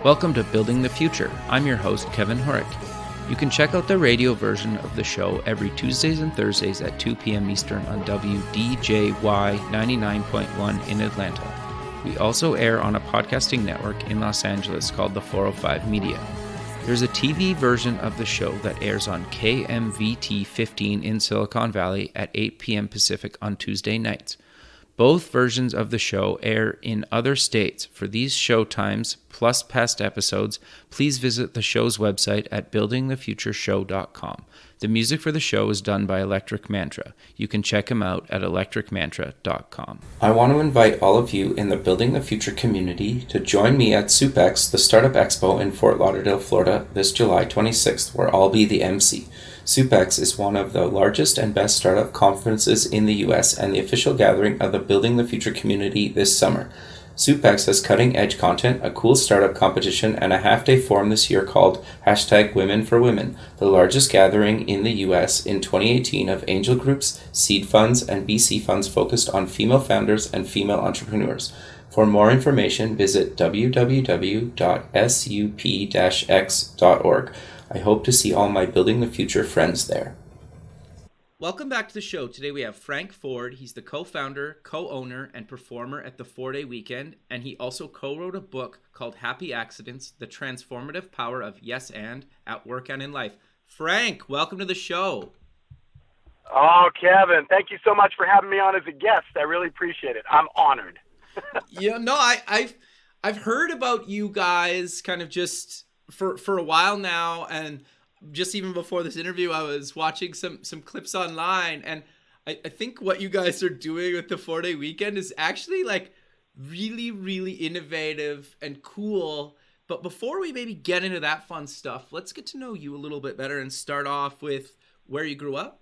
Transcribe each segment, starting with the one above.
Welcome to Building the Future. I'm your host, Kevin Horick. You can check out the radio version of the show every Tuesdays and Thursdays at 2 p.m. Eastern on WDJY 99.1 in Atlanta. We also air on a podcasting network in Los Angeles called the 405 Media. There's a TV version of the show that airs on KMVT 15 in Silicon Valley at 8 p.m. Pacific on Tuesday nights. Both versions of the show air in other states. For these show times, plus past episodes, please visit the show's website at buildingthefutureshow.com. The music for the show is done by Electric Mantra. You can check him out at electricmantra.com. I want to invite all of you in the Building the Future community to join me at SUPEX, the Startup Expo in Fort Lauderdale, Florida, this July 26th, where I'll be the MC. SUPEX is one of the largest and best startup conferences in the U.S. and the official gathering of the Building the Future community this summer. SUPEX has cutting-edge content, a cool startup competition, and a half-day forum this year called #WomenForWomen, the largest gathering in the U.S. in 2018 of angel groups, seed funds, and VC funds focused on female founders and female entrepreneurs. For more information, visit www.sup-x.org. I hope to see all my Building the Future friends there. Welcome back to the show. Today we have Frank Ford. He's the co-founder, co-owner, and performer at the 4-Day Weekend, and he also co-wrote a book called Happy Accidents, The Transformative Power of Yes and at Work and in Life. Frank, welcome to the show. Oh, Kevin, thank you so much for having me on as a guest. I really appreciate it. I'm honored. I've heard about you guys kind of just for a while now, and just even before this interview, I was watching some clips online, and I think what you guys are doing with the 4-Day Weekend is actually like really, really innovative and cool. But before we maybe get into that fun stuff, let's get to know you a little bit better and start off with where you grew up.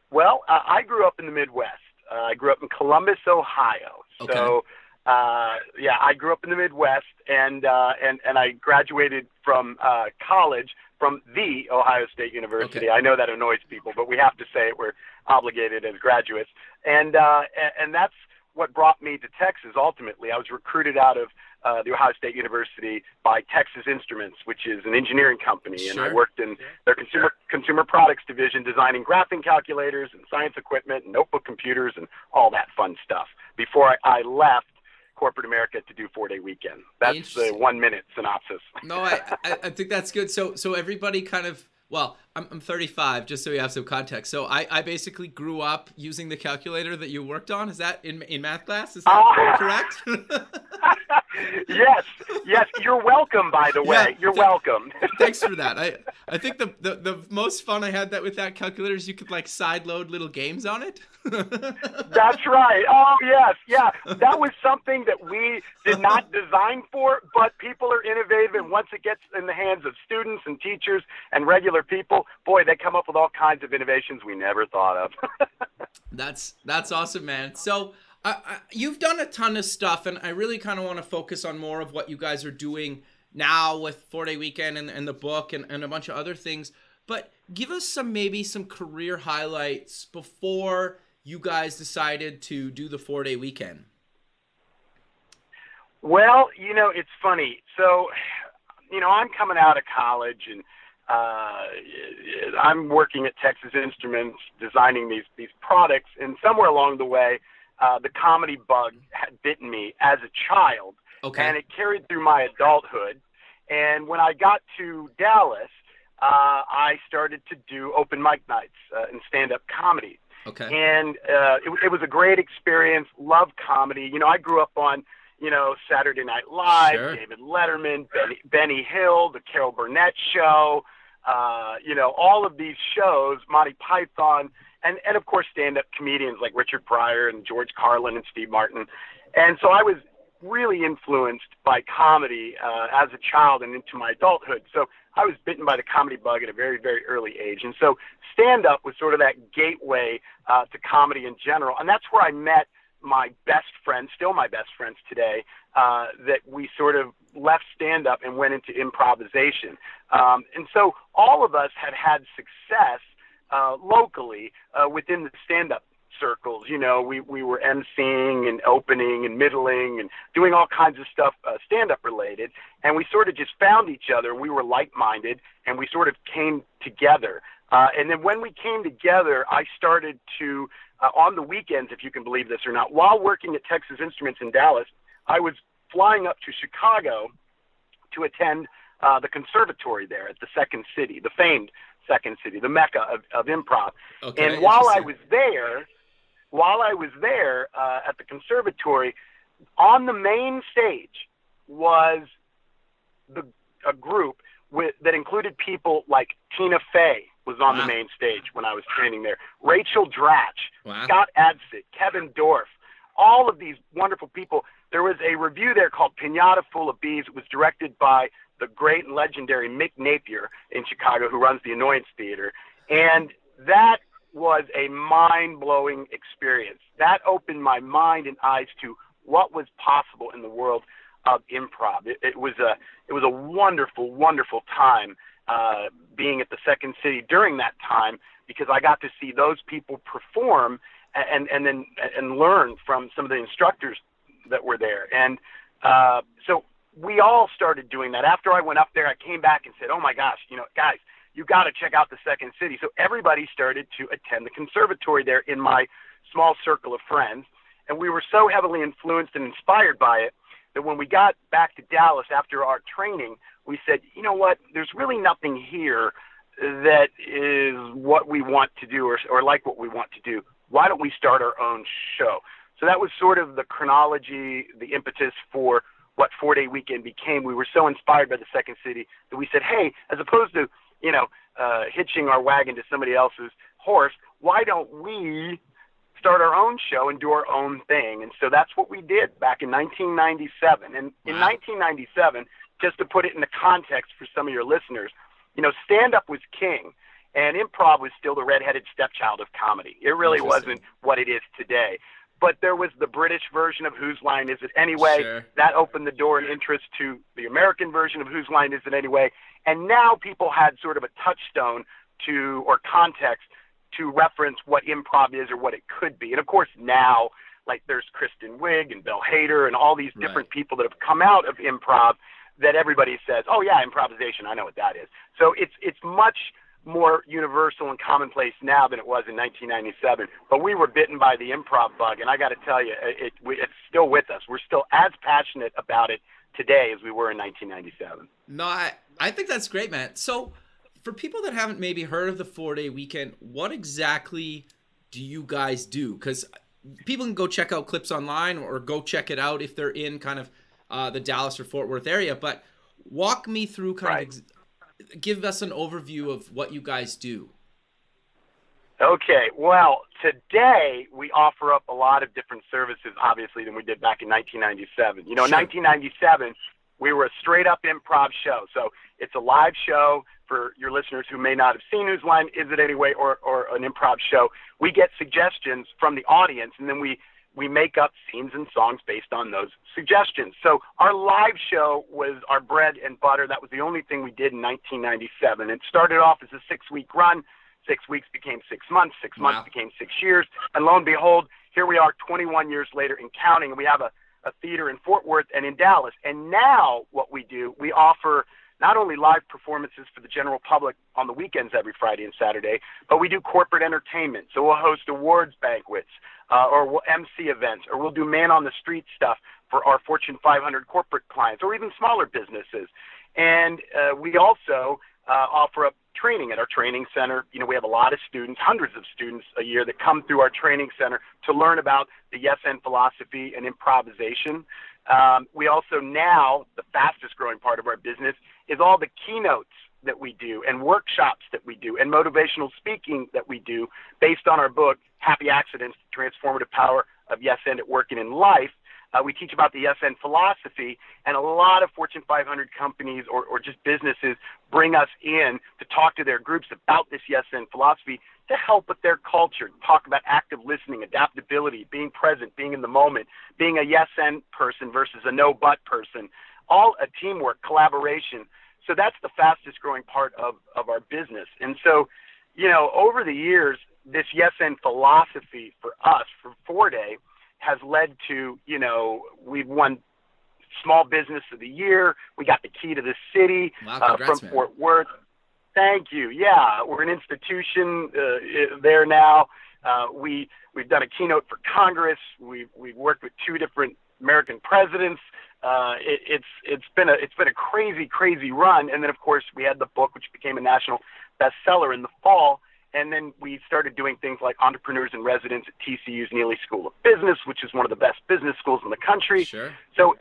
Well, I grew up in the Midwest. I grew up in Columbus, Ohio. Okay. So, I grew up in the Midwest, and I graduated from college from the Ohio State University. Okay. I know that annoys people, but we have to say it. We're obligated as graduates, and that's what brought me to Texas. Ultimately, I was recruited out of the Ohio State University by Texas Instruments, which is an engineering company, Sure. and I worked in their consumer products division, designing graphing calculators and science equipment and notebook computers and all that fun stuff before I left corporate America to do 4-Day Weekend. That's the 1-minute synopsis. No, I think that's good. So everybody kind of, well, I'm 35, just so you have some context. So I basically grew up using the calculator that you worked on. Is that in math class? Is that correct? Yes. You're welcome, by the way. You're welcome. Thanks for that. I think the most fun I had with that calculator is you could like sideload little games on it. That's right. Oh, yes. Yeah. That was something that we did not design for, but people are innovative, and once it gets in the hands of students and teachers and regular people, boy, they come up with all kinds of innovations we never thought of. That's awesome, man. So you've done a ton of stuff, and I really kind of want to focus on more of what you guys are doing now with 4-Day Weekend and the book and a bunch of other things. But give us some career highlights before you guys decided to do the 4-Day Weekend. Well, it's funny. So, I'm coming out of college, and I'm working at Texas Instruments designing these products, and somewhere along the way, the comedy bug had bitten me as a child, Okay. And it carried through my adulthood. And when I got to Dallas, I started to do open mic nights and stand-up comedy. Okay. And it was a great experience. Loved comedy. I grew up on Saturday Night Live, Sure. David Letterman, Benny Hill, the Carol Burnett Show, all of these shows, Monty Python, and of course stand-up comedians like Richard Pryor and George Carlin and Steve Martin. And so I was really influenced by comedy as a child and into my adulthood. So I was bitten by the comedy bug at a very, very early age. And so stand-up was sort of that gateway to comedy in general. And that's where I met my best friends, still my best friends today, that we sort of left stand-up and went into improvisation. And so all of us had success locally within the stand-up circles. You know, we were emceeing and opening and middling and doing all kinds of stuff, stand-up related. And we sort of just found each other. We were like-minded, and we sort of came together. And then when we came together, I started to, on the weekends, if you can believe this or not, while working at Texas Instruments in Dallas, I was flying up to Chicago to attend the conservatory there at the Second City, the famed Second City, the mecca of improv. Okay, and while I was there at the conservatory, on the main stage was a group that included people like Tina Fey was on the main stage when I was training there, Rachel Dratch, Scott Adsit, Kevin Dorff, all of these wonderful people. There was a review there called Pinata Full of Bees. It was directed by the great and legendary Mick Napier in Chicago, who runs the Annoyance Theater. And that was a mind-blowing experience. That opened my mind and eyes to what was possible in the world of improv. It was a wonderful, wonderful time being at the Second City during that time, because I got to see those people perform and learn from some of the instructors that were there. And so we all started doing that. After I went up there, I came back and said, oh my gosh, guys, you got to check out the Second City. So everybody started to attend the conservatory there in my small circle of friends. And we were so heavily influenced and inspired by it that when we got back to Dallas after our training, we said, you know what, there's really nothing here that is what we want to do or like what we want to do. Why don't we start our own show? So that was sort of the chronology, the impetus for what 4-Day Weekend became. We were so inspired by the Second City that we said, hey, as opposed to, hitching our wagon to somebody else's horse, why don't we start our own show and do our own thing? And so that's what we did back in 1997. And in 1997, just to put it into context for some of your listeners, stand-up was king, and improv was still the redheaded stepchild of comedy. It really wasn't what it is today. But there was the British version of Whose Line Is It Anyway? Sure. That opened the door and interest to the American version of Whose Line Is It Anyway? And now people had sort of a touchstone or context to reference what improv is or what it could be. And of course now, like, there's Kristen Wiig and Bill Hader and all these different people that have come out of improv that everybody says, oh yeah, improvisation, I know what that is. So it's much more universal and commonplace now than it was in 1997. But we were bitten by the improv bug, and I got to tell you, it's still with us. We're still as passionate about it today as we were in 1997. No, I think that's great, man. So for people that haven't maybe heard of the 4-Day Weekend, what exactly do you guys do? Because people can go check out clips online or go check it out if they're in kind of the Dallas or Fort Worth area. But walk me through give us an overview of what you guys do. Okay, well, today we offer up a lot of different services, obviously, than we did back in 1997. In 1997, we were a straight-up improv show. So it's a live show for your listeners who may not have seen Whose Line Is It Anyway or an improv show. We get suggestions from the audience, and then we make up scenes and songs based on those suggestions. So our live show was our bread and butter. That was the only thing we did in 1997. It started off as a 6-week run. 6 weeks became 6 months. 6 months became 6 years. And lo and behold, here we are 21 years later and counting. And we have a theater in Fort Worth and in Dallas. And now what we do, we offer not only live performances for the general public on the weekends every Friday and Saturday, but we do corporate entertainment. So we'll host awards banquets, or we'll MC events, or we'll do man-on-the-street stuff for our Fortune 500 corporate clients, or even smaller businesses. And we also offer up training at our training center. We have a lot of students, hundreds of students a year that come through our training center to learn about the Yes and philosophy and improvisation. We also now, the fastest growing part of our business is all the keynotes that we do and workshops that we do and motivational speaking that we do based on our book, Happy Accidents, The Transformative Power of Yes and at Work and in Life. We teach about the Yes and philosophy, and a lot of Fortune 500 companies or just businesses bring us in to talk to their groups about this Yes and philosophy to help with their culture, talk about active listening, adaptability, being present, being in the moment, being a yes and person versus a no but person, all a teamwork, collaboration. So that's the fastest growing part of our business. And so, over the years, this yes and philosophy for us, for 4-Day, has led to, we've won Small Business of the Year. We got the key to the city from Fort Worth. Thank you. Yeah, we're an institution there now. We've done a keynote for Congress. We've worked with 2 different American presidents. It's been a crazy run. And then of course we had the book, which became a national bestseller in the fall. And then we started doing things like Entrepreneurs in Residence at TCU's Neely School of Business, which is one of the best business schools in the country. Sure. So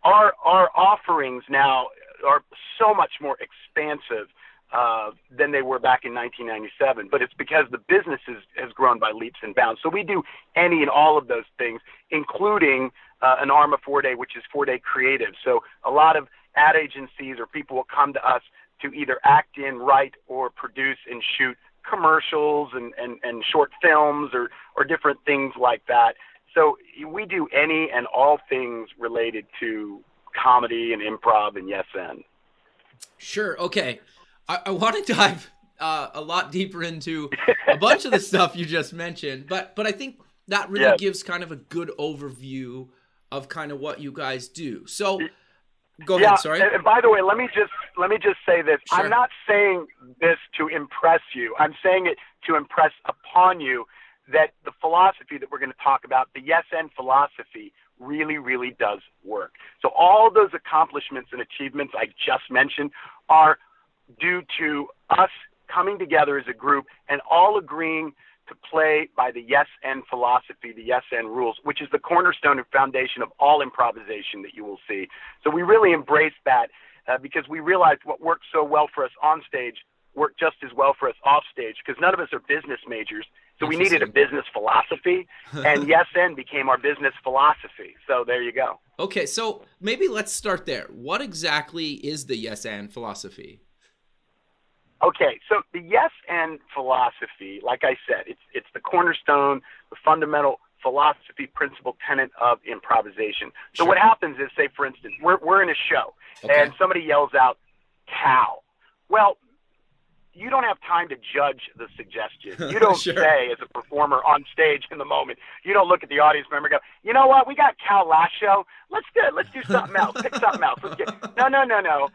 our offerings now are so much more expansive than they were back in 1997. But it's because the business has grown by leaps and bounds. So we do any and all of those things, including an arm of 4-Day, which is 4-Day Creative. So a lot of ad agencies or people will come to us to either act in, write, or produce and shoot commercials and short films or different things like that. So we do any and all things related to comedy and improv and yes and. Sure. Okay. I want to dive a lot deeper into a bunch of the stuff you just mentioned, but I think that really gives kind of a good overview of kind of what you guys do. So go ahead. Sorry. And by the way, let me just say this. Sure. I'm not saying this to impress you. I'm saying it to impress upon you that the philosophy that we're going to talk about, the yes and philosophy, really does work. So all those accomplishments and achievements I just mentioned are due to us coming together as a group and all agreeing to play by the yes and philosophy, the yes and rules, which is the cornerstone and foundation of all improvisation that you will see. So we really embrace that because we realized what worked so well for us on stage worked just as well for us off stage, because none of us are business majors. So we needed a business philosophy, and yes and became our business philosophy. So there you go. Okay, so maybe let's start there. What exactly is the yes and philosophy? Okay, so the yes and philosophy, like I said, it's the cornerstone, the fundamental philosophy, principle, tenet of improvisation. So what happens is, say, for instance, we're in a show, and somebody yells out, "cow." Well, you don't have time to judge the suggestion. You don't say, as a performer on stage in the moment, you don't look at the audience member and go, "You know what? We got cow last show. Let's do something else. Pick something else. No.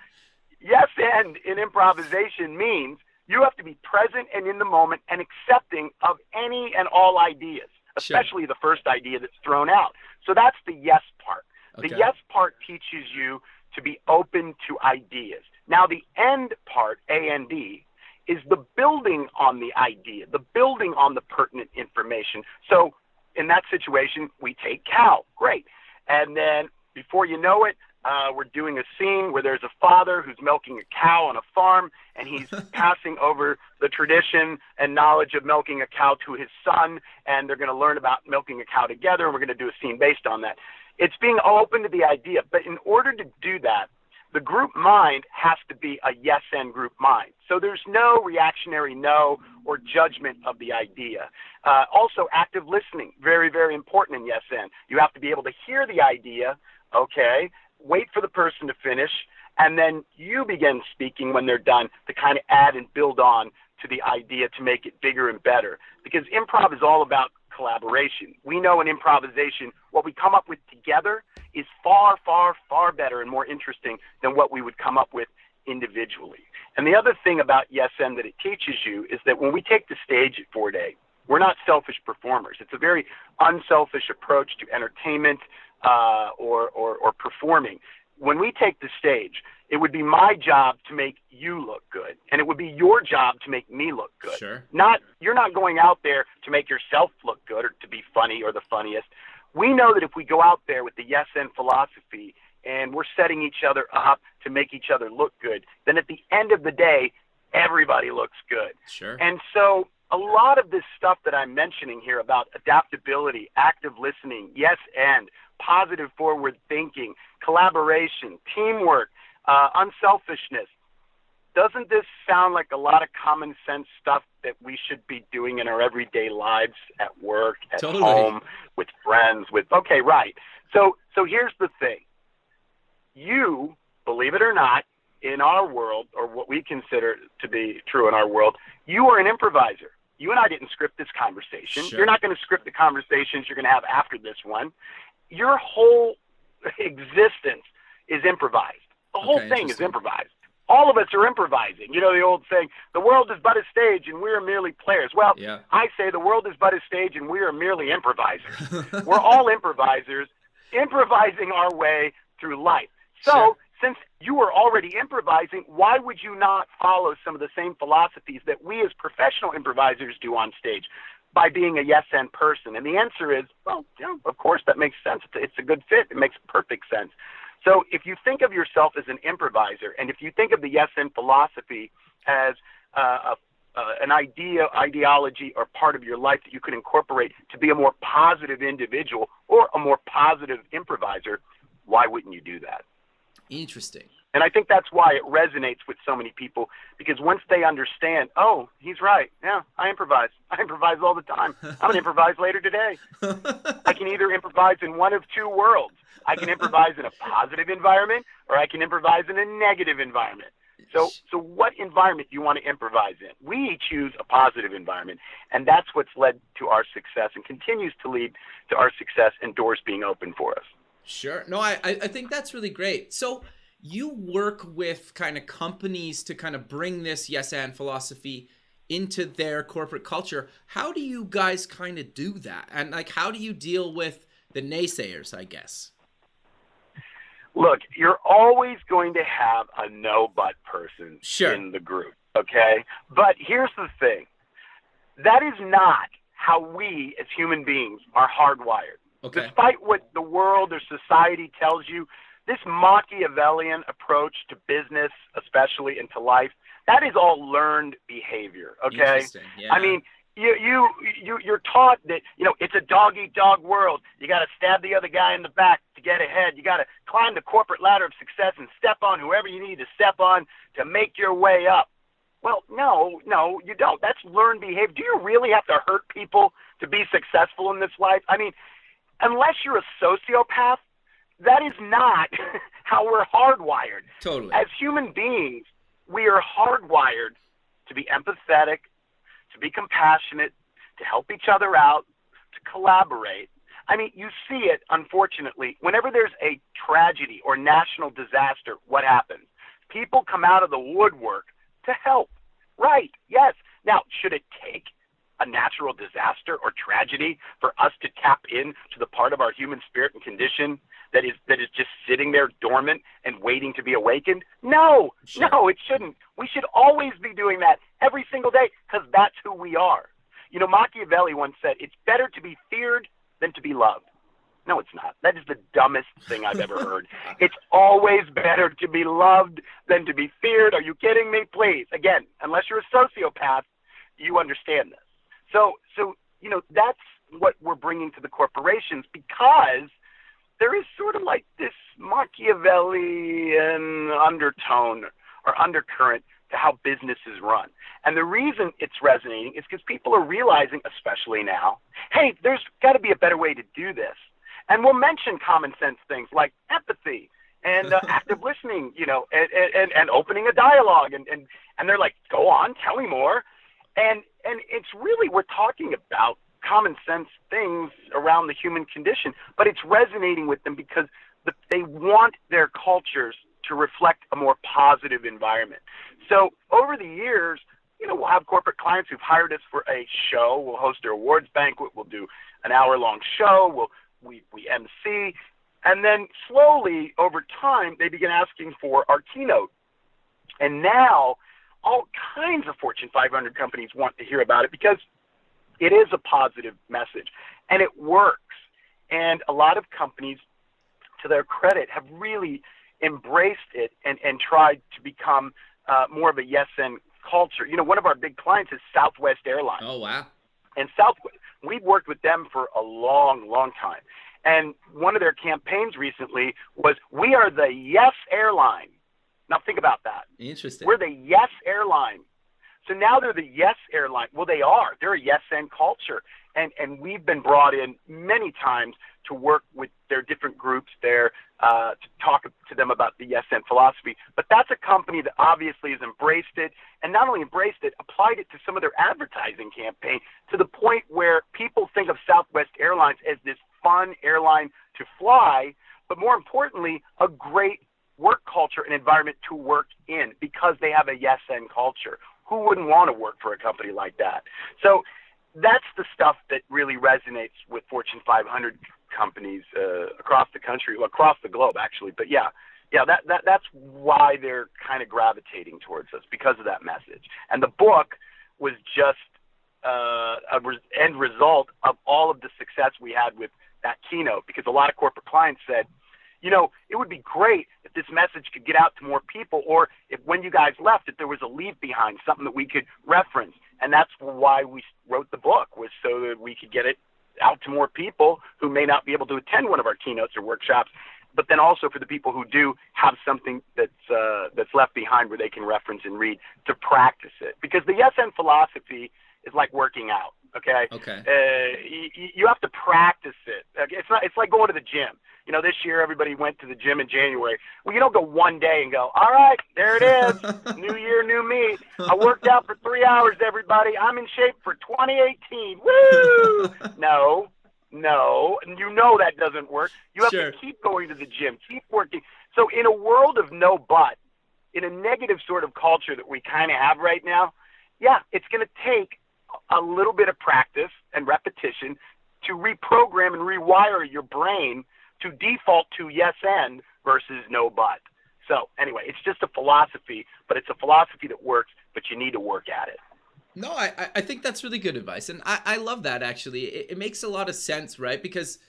Yes and in improvisation means you have to be present and in the moment and accepting of any and all ideas, especially the first idea that's thrown out. So that's the yes part. The yes part teaches you to be open to ideas. Now the end part, A&D, is the building on the idea, the building on the pertinent information. So in that situation, we take cow. Great. And then before you know it, we're doing a scene where there's a father who's milking a cow on a farm, and he's passing over the tradition and knowledge of milking a cow to his son, and they're going to learn about milking a cow together, and we're going to do a scene based on that. It's being open to the idea, but in order to do that, the group mind has to be a yes and group mind. So there's no reactionary no or judgment of the idea. Also, active listening, very, very important in yes and. You have to be able to hear the idea, wait for the person to finish, and then you begin speaking when they're done to kind of add and build on to the idea to make it bigger and better. Because improv is all about collaboration. We know in improvisation, what we come up with together is far, far, far better and more interesting than what we would come up with individually. And the other thing about yes and that it teaches you is that when we take the stage at 4-Day, we're not selfish performers. It's a very unselfish approach to entertainment or performing. When we take the stage, it would be my job to make you look good, and it would be your job to make me look good. Sure. You're not going out there to make yourself look good or to be funny or the funniest. We know that if we go out there with the yes and philosophy and we're setting each other up to make each other look good, then at the end of the day, everybody looks good. Sure. And so a lot of this stuff that I'm mentioning here about adaptability, active listening, yes and, positive forward thinking, collaboration, teamwork, unselfishness. Doesn't this sound like a lot of common sense stuff that we should be doing in our everyday lives, at work, at home, with friends, right. So here's the thing. You, believe it or not, in our world, or what we consider to be true in our world, you are an improviser. you and I didn't script this conversation. Sure. You're not going to script the conversations you're going to have after this one. Your whole existence is improvised. The whole thing is improvised. All of us are improvising. You know the old saying, the world is but a stage and we are merely players. Well, Yeah. I say the world is but a stage and we are merely improvisers. We're all improvisers, improvising our way through life. So Sure. since you are already improvising, why would you not follow some of the same philosophies that we as professional improvisers do on stage by being a yes-and person? And the answer is, well, of course, that makes sense. It's a good fit. It makes perfect sense. So if you think of yourself as an improviser, and if you think of the yes-and philosophy as an ideology or part of your life that you could incorporate to be a more positive individual or a more positive improviser, why wouldn't you do that? Interesting. And I think that's why it resonates with so many people, because once they understand, oh, he's right. Yeah, I improvise. I improvise all the time. I'm going to improvise later today. I can either improvise in one of two worlds. I can improvise in a positive environment, or I can improvise in a negative environment. So what environment do you want to improvise in? We choose a positive environment, and that's what's led to our success and continues to lead to our success and doors being open for us. Sure. No, I think that's really great. So you work with kind of companies to kind of bring this yes and philosophy into their corporate culture. How do you guys kind of do that? And like, how do you deal with the naysayers, I guess? Look, you're always going to have a no but person Sure. in the group, okay? But here's the thing. That is not how we as human beings are hardwired. Okay. Despite what the world or society tells you, this Machiavellian approach to business, especially, and to life, that is all learned behavior, okay? Interesting. Yeah. I mean, you're taught that, it's a dog-eat-dog world. You got to stab the other guy in the back to get ahead. You got to climb the corporate ladder of success and step on whoever you need to step on to make your way up. Well, no, you don't. That's learned behavior. Do you really have to hurt people to be successful in this life? I mean, unless you're a sociopath, that is not how we're hardwired. Totally. As human beings, we are hardwired to be empathetic, to be compassionate, to help each other out, to collaborate. I mean, you see it, unfortunately, whenever there's a tragedy or national disaster, what happens? People come out of the woodwork to help. Right, yes. Now, should it take a natural disaster or tragedy for us to tap into the part of our human spirit and condition that is just sitting there dormant and waiting to be awakened? No, Sure. No, it shouldn't. We should always be doing that every single day, because that's who we are. Machiavelli once said, it's better to be feared than to be loved. No, it's not. That is the dumbest thing I've ever heard. It's always better to be loved than to be feared. Are you kidding me? Please. Again, unless you're a sociopath, you understand this. So that's what we're bringing to the corporations, because there is sort of like this Machiavellian undertone or undercurrent to how business is run. And the reason it's resonating is because people are realizing, especially now, hey, there's got to be a better way to do this. And we'll mention common sense things like empathy and active listening, and opening a dialogue. And they're like, go on, tell me more. And it's really, we're talking about common sense things around the human condition, but it's resonating with them because they want their cultures to reflect a more positive environment. So over the years, we'll have corporate clients who've hired us for a show. We'll host their awards banquet. We'll do an hour-long show. We MC. And then slowly, over time, they begin asking for our keynote. And now all kinds of Fortune 500 companies want to hear about it because it is a positive message, and it works. And a lot of companies, to their credit, have really embraced it and tried to become more of a yes-and culture. One of our big clients is Southwest Airlines. Oh, wow. And Southwest, we've worked with them for a long, long time. And one of their campaigns recently was, we are the yes airline. Now think about that. Interesting. We're the yes airline. So now they're the yes airline. Well, they are. They're a yes and culture. And we've been brought in many times to work with their different groups there to talk to them about the Yes and philosophy. But that's a company that obviously has embraced it, and not only embraced it, applied it to some of their advertising campaign to the point where people think of Southwest Airlines as this fun airline to fly, but more importantly, a great work culture and environment to work in because they have a yes and culture. Who wouldn't want to work for a company like that? So that's the stuff that really resonates with Fortune 500 companies across the country, across the globe, actually. But that's why they're kind of gravitating towards us, because of that message. And the book was just end result of all of the success we had with that keynote, because a lot of corporate clients said, you know, it would be great if this message could get out to more people, or if when you guys left, if there was a leave behind, something that we could reference. And that's why we wrote the book, was so that we could get it out to more people who may not be able to attend one of our keynotes or workshops, but then also for the people who do have something that's left behind where they can reference and read to practice it. Because the Yes and philosophy is like working out. Okay. You have to practice it. It's like going to the gym. You know, this year everybody went to the gym in January. Well, you don't go one day and go, all right, there it is. New year, new me. I worked out for 3 hours, everybody. I'm in shape for 2018. Woo! No. And you know that doesn't work. You have to keep going to the gym, keep working. So in a world of no but, in a negative sort of culture that we kind of have right now, it's going to take a little bit of practice and repetition to reprogram and rewire your brain to default to yes and versus no but. So anyway, it's just a philosophy, but it's a philosophy that works, but you need to work at it. No, I think that's really good advice. And I love that, actually. It makes a lot of sense, right? Because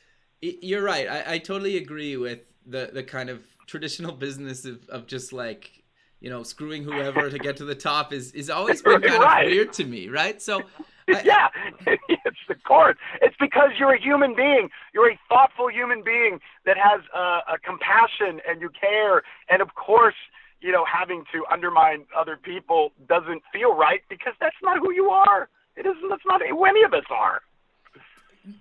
you're right. I totally agree with the kind of traditional business of just like, you know, screwing whoever to get to the top is always been kind of weird to me, right? So it's the course. It's because you're a human being. You're a thoughtful human being that has a compassion and you care. And of course, you know, having to undermine other people doesn't feel right because that's not who you are. It isn't. That's not who any of us are.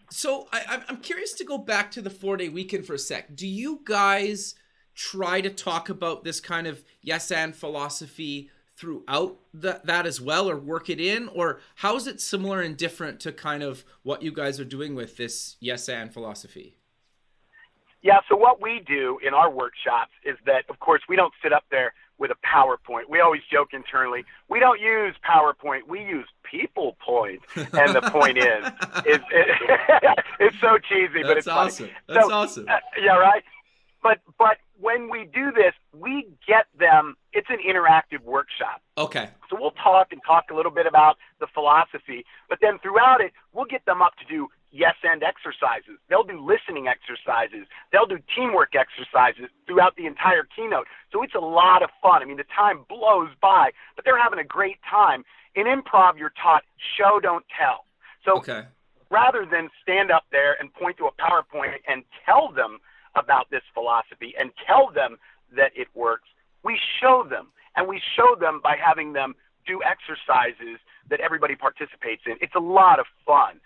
So I'm curious to go back to the 4-day weekend for a sec. Do you guys try to talk about this kind of yes and philosophy throughout that as well, or work it in, or how is it similar and different to kind of what you guys are doing with this yes and philosophy? Yeah, so what we do in our workshops is that, of course, we don't sit up there with a PowerPoint. We always joke internally, we don't use PowerPoint, we use people point. And the point is it's so cheesy, but it's awesome. Funny. That's awesome. Yeah, right? But when we do this, we get them, it's an interactive workshop. Okay. So we'll talk a little bit about the philosophy, but then throughout it, we'll get them up to do yes and exercises. They'll do listening exercises. They'll do teamwork exercises throughout the entire keynote. So it's a lot of fun. I mean, the time blows by, but they're having a great time. In improv, you're taught show, don't tell. So rather than stand up there and point to a PowerPoint and tell them about this philosophy and tell them that it works, we show them. And we show them by having them do exercises that everybody participates in. It's a lot of fun.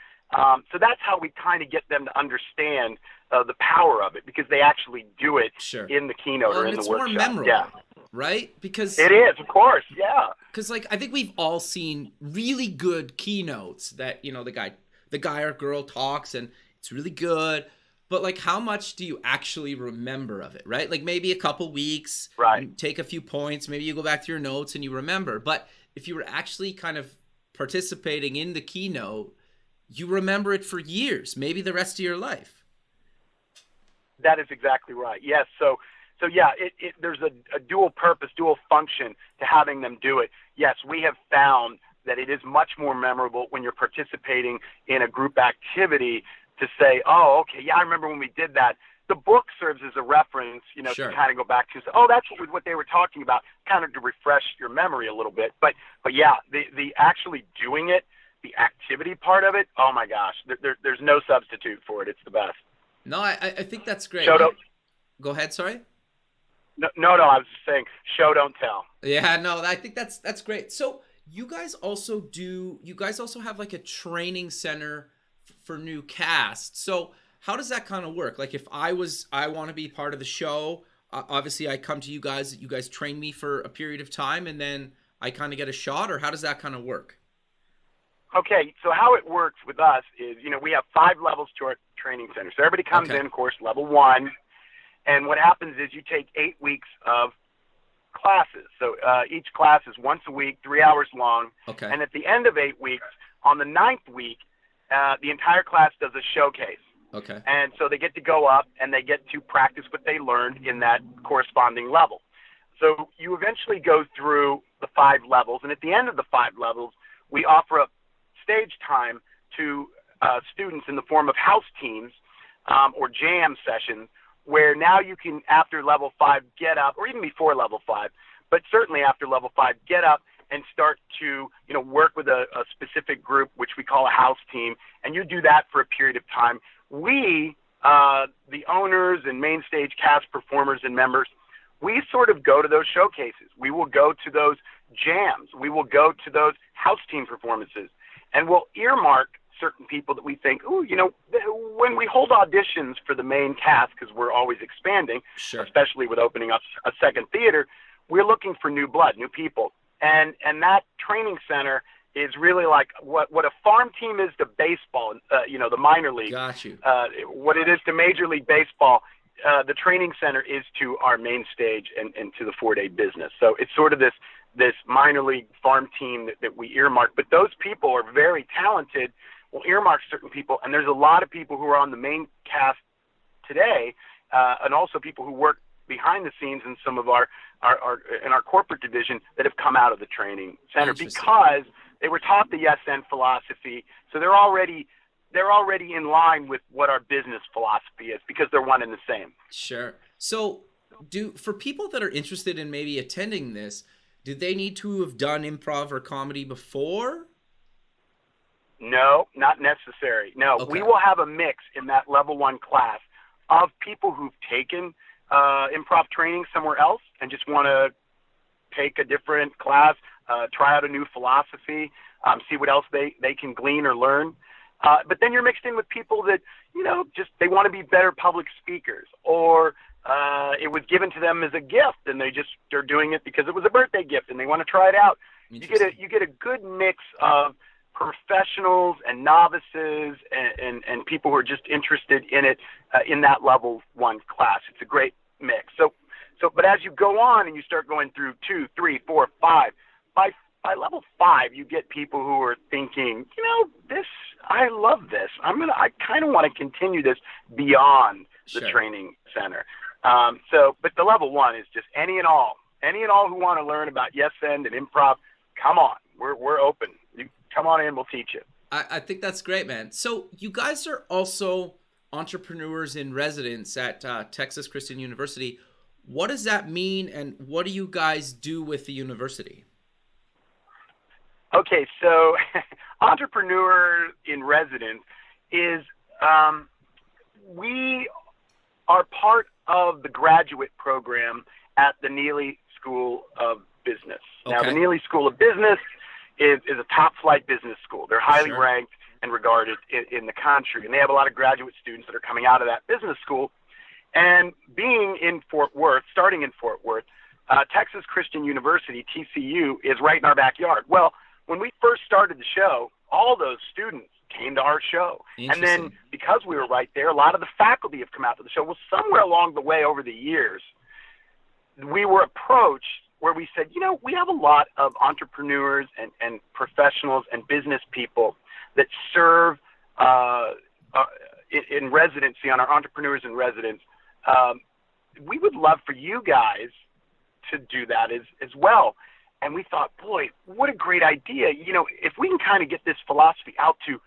So that's how we kind of get them to understand the power of it, because they actually do it in the keynote or in the workshop. It's more memorable, right? Because it is, of course, yeah. Because like I think we've all seen really good keynotes that, you know, the guy or girl talks and it's really good. But like, how much do you actually remember of it, right? Like maybe a couple weeks, you take a few points, maybe you go back to your notes and you remember. But if you were actually kind of participating in the keynote, you remember it for years, maybe the rest of your life. That is exactly right. Yes. So yeah, there's a dual purpose, dual function to having them do it. Yes, we have found that it is much more memorable when you're participating in a group activity to say, oh, okay, yeah, I remember when we did that. The book serves as a reference, you know, to kind of go back to, oh, that's what they were talking about, kind of to refresh your memory a little bit. But yeah, the actually doing it, the activity part of it, oh my gosh, there's no substitute for it. It's the best. No, I think that's great. Go ahead, sorry. No, I was just saying, show, don't tell. Yeah, no, I think that's great. So you guys also have like a training center for new cast. So how does that kind of work? Like if I want to be part of the show, obviously I come to you guys train me for a period of time and then I kind of get a shot, or how does that kind of work? Okay, so how it works with us is, we have 5 levels to our training center. So everybody comes Okay. in, of course, level 1, and what happens is you take 8 weeks of classes. So each class is once a week, 3 hours long, Okay. and at the end of 8 weeks, on the 9th week, the entire class does a showcase. Okay. And so they get to go up and they get to practice what they learned in that corresponding level. So you eventually go through the 5 levels, and at the end of the 5 levels, we offer up stage time to students in the form of house teams or jam sessions, where now you can, after level 5, get up, or even before level 5, but certainly after level 5, get up and start to work with a specific group, which we call a house team, and you do that for a period of time. We, the owners and main stage cast performers and members, we sort of go to those showcases. We will go to those jams. We will go to those house team performances, and we'll earmark certain people that we think, when we hold auditions for the main cast, because we're always expanding, Sure. especially with opening up a second theater, we're looking for new blood, new people. And that training center is really like what a farm team is to baseball, the minor league. Got you. What it is to Major League Baseball, the training center is to our main stage and to the 4-day business. So it's sort of this minor league farm team that we earmark. But those people are very talented. We'll earmark certain people, and there's a lot of people who are on the main cast today, and also people who work behind the scenes in some of our corporate division that have come out of the training center because they were taught the yes and philosophy. So they're already in line with what our business philosophy is because they're one and the same. Sure. So for people that are interested in maybe attending this, do they need to have done improv or comedy before? No, not necessary. No, Okay. We will have a mix in that level 1 class of people who've taken improv training somewhere else and just want to take a different class, try out a new philosophy, see what else they can glean or learn. But then you're mixed in with people that, just they want to be better public speakers, or it was given to them as a gift and they're doing it because it was a birthday gift and they want to try it out. You get a good mix of professionals and novices and people who are just interested in it in that level 1 class. It's a great mix. But as you go on and you start going through 2, 3, 4, 5, by level 5, you get people who are thinking, I love this. I kind of want to continue this beyond the Sure. training center. But the level 1 is just any and all who want to learn about yes and improv. Come on, we're open. You come on in, we'll teach you. I think that's great, man. So you guys are also entrepreneurs in residence at Texas Christian University. What does that mean, and what do you guys do with the university? Okay, so entrepreneur in residence is we are part of the graduate program at the Neely School of Business. Okay. Now, the Neely School of Business is a top-flight business school. They're highly Sure. ranked and regarded in the country, and they have a lot of graduate students that are coming out of that business school. And being in Fort Worth, starting in Fort Worth, Texas Christian University, TCU, is right in our backyard. Well, when we first started the show, all those students came to our show. And then because we were right there, a lot of the faculty have come out to the show. Well, somewhere along the way over the years, we were approached where we said, we have a lot of entrepreneurs and professionals and business people that serve in residency on our Entrepreneurs in Residence. We would love for you guys to do that as well. And we thought, boy, what a great idea. If we can kind of get this philosophy out to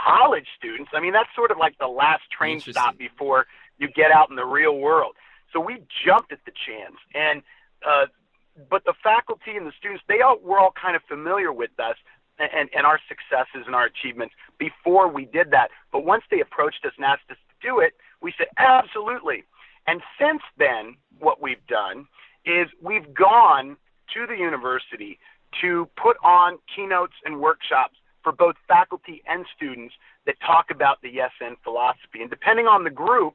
college students, that's sort of like the last train stop before you get out in the real world. So we jumped at the chance. And but the faculty and the students, were all kind of familiar with us and our successes and our achievements before we did that. But once they approached us and asked us to do it, we said, absolutely. And since then, what we've done is we've gone to the university to put on keynotes and workshops for both faculty and students that talk about the yes and philosophy. And depending on the group,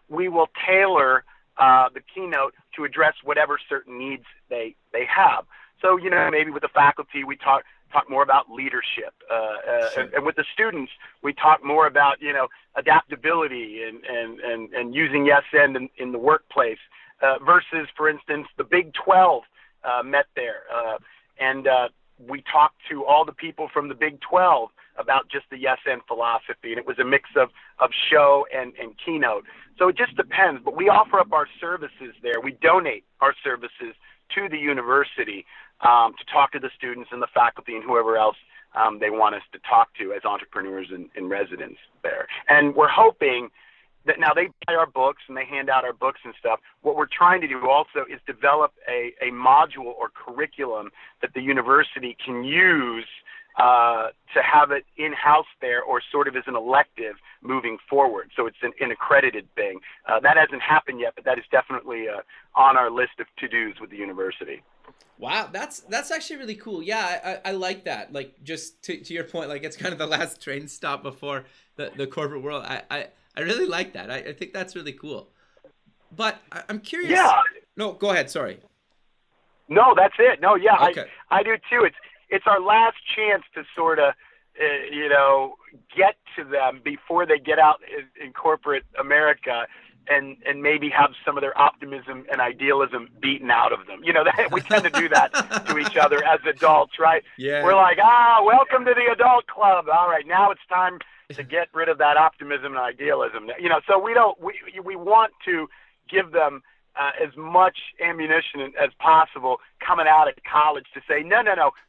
we will tailor the keynote to address whatever certain needs they have. So, maybe with the faculty, we talk more about leadership. Sure. And with the students, we talk more about, adaptability and using yes and in the workplace versus, for instance, the Big 12 met there. And we talked to all the people from the Big 12 about just the yes and philosophy. And it was a mix of show and keynote. So it just depends. But we offer up our services there. We donate our services to the university to talk to the students and the faculty and whoever else they want us to talk to as entrepreneurs and residents there. And we're hoping that now they buy our books and they hand out our books and stuff. What we're trying to do also is develop a module or curriculum that the university can use to have it in-house there or sort of as an elective moving forward. So it's an accredited thing. That hasn't happened yet, but that is definitely on our list of to-dos with the university. Wow, that's actually really cool. Yeah, I like that. Like, just to your point, like, it's kind of the last train stop before the corporate world. I really like that. I think that's really cool. But I'm curious. Yeah. No, go ahead. Sorry. No, that's it. No, yeah, Okay. I do too. It's our last chance to sort of, get to them before they get out in corporate America and maybe have some of their optimism and idealism beaten out of them. We tend to do that to each other as adults, right? Yeah. We're like, welcome to the adult club. All right, now it's time to get rid of that optimism and idealism. So we want to give them as much ammunition as possible coming out of college to say, no,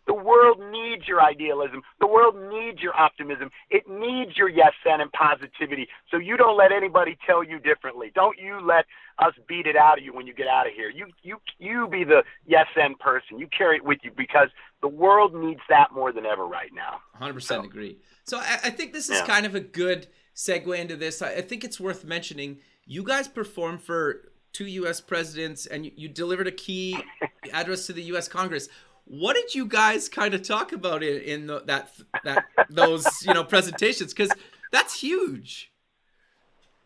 the world needs your idealism. The world needs your optimism. It needs your yes and positivity. So you don't let anybody tell you differently. Don't you let us beat it out of you when you get out of here. You be the yes and person. You carry it with you because the world needs that more than ever right now. 100% agree. So I think this is kind of a good segue into this. I think it's worth mentioning. You guys performed for 2 U.S. presidents, and you delivered a key address to the U.S. Congress. What did you guys kind of talk about in those presentations? Because that's huge.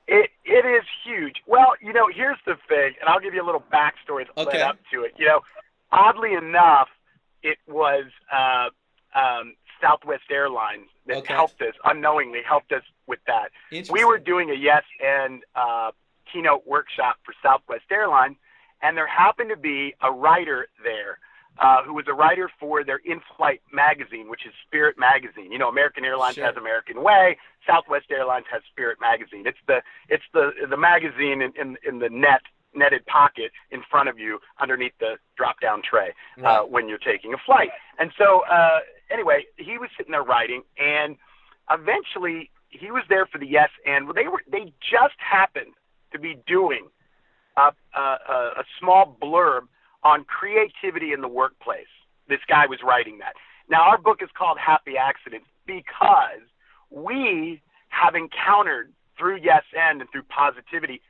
It is huge. Well, here's the thing, and I'll give you a little backstory that led up to it. Oddly enough, it was Southwest Airlines that unknowingly helped us with that. We were doing a yes and keynote workshop for Southwest Airlines, and there happened to be a writer there who was a writer for their in-flight magazine, which is Spirit Magazine. American Airlines has American Way. Southwest Airlines has Spirit Magazine. It's the magazine in the netted pocket in front of you underneath the drop-down tray when you're taking a flight. And so anyway, he was sitting there writing, and eventually he was there for the yes and. They just happened to be doing a small blurb on creativity in the workplace. This guy was writing that. Now, our book is called Happy Accidents because we have encountered through yes and through positivity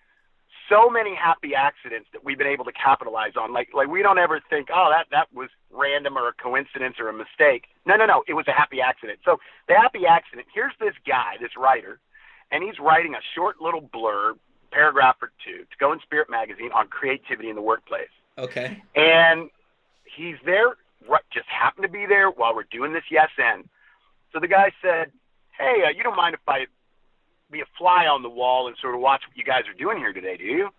so many happy accidents that we've been able to capitalize on. Like we don't ever think, that was random or a coincidence or a mistake. No, it was a happy accident. So the happy accident, here's this guy, this writer, and he's writing a short little blurb, paragraph or two, to go in Spirit Magazine on creativity in the workplace. Okay. And he's there, just happened to be there while we're doing this yes and. So the guy said, hey, you don't mind if I be a fly on the wall and sort of watch what you guys are doing here today, do you? And